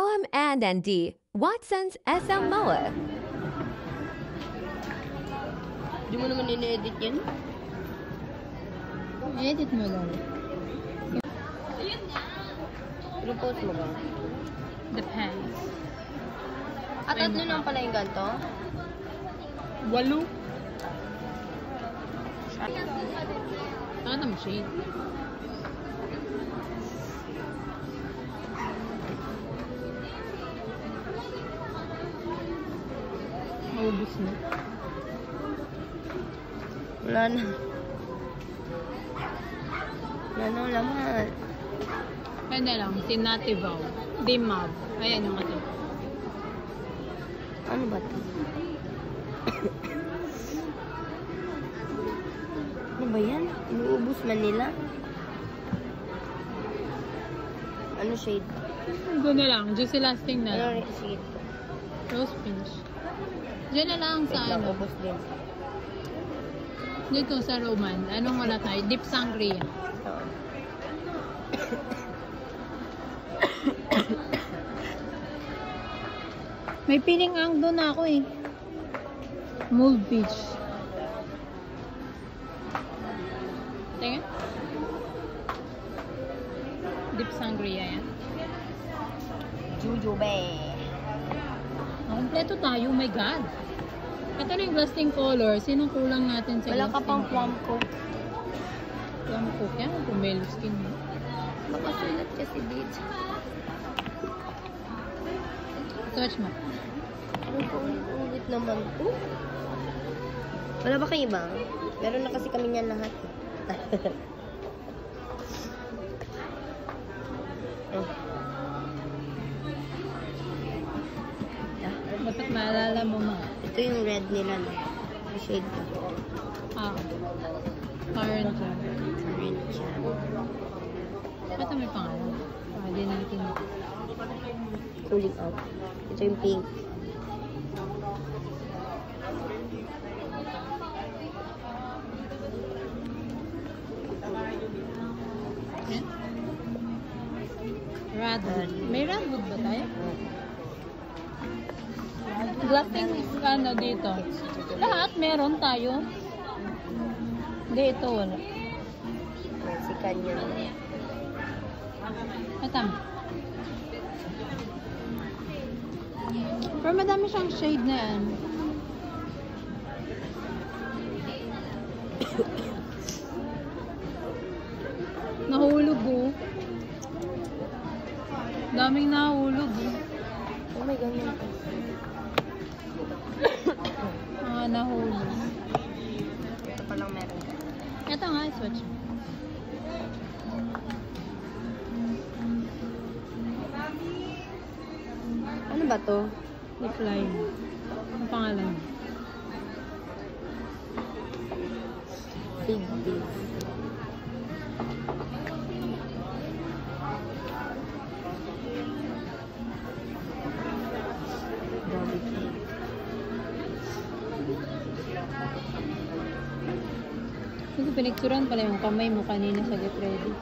LM&D, Watson's SM MOA. Di mo naman ini-edit yan? Edit mo lang. Repost mo ba? Depends. At tatlo lang pala yung ganito? 8. Saka naman shade. Maubos na. Wala na. Wala na laman. Pwede lang, Tinativaw. Dimab. Ayan yung ato. Ano ba ito? Ano ba yan? Inuubos man nila? Ano shade? Doon na lang. Just lasting na lang. Ano shade? Rose pinch. Diyan na lang sa ano. Ubos din. Dito sa Roman. Anong wala tayo? Deep Sangria. Oo. May piling ang doon ako eh. Mold Beach. Tingnan. Deep Sangria yan. Jujube. Kompleto tayo, my God. Ito na yung lasting color. Sinong kulang natin sa Wala ka lasting pang color? plum coat. Plum coat yan. Pomelo skin mo. Nakasulat kasi dito. Touch mo. Ano po ulit naman to? Wala ba kayo iba? Meron na kasi kami niyan lahat. Oh. Dapat maalala mo mga. Ito yung red nila na. Yung shade ko. Current siya. Red siya. Ito may pangalan. Hindi natin. Cooling out. Ito yung pink. Radwood. May radwood ba tayo? Lasting ano dito? Lahat meron tayo. Hindi, ito wala. Mexican yun. Ito. Pero madami siyang shade na yan. Nahulog oh. Daming nahulog oh. Oh my God, yan. Nahulog. Ito palang meron ka. Ito nga, swatch. Ano ba to? Lip line. Ang pangalan. Big big. Kasi pinicturan pala yung kamay mo kanina sa Get Ready.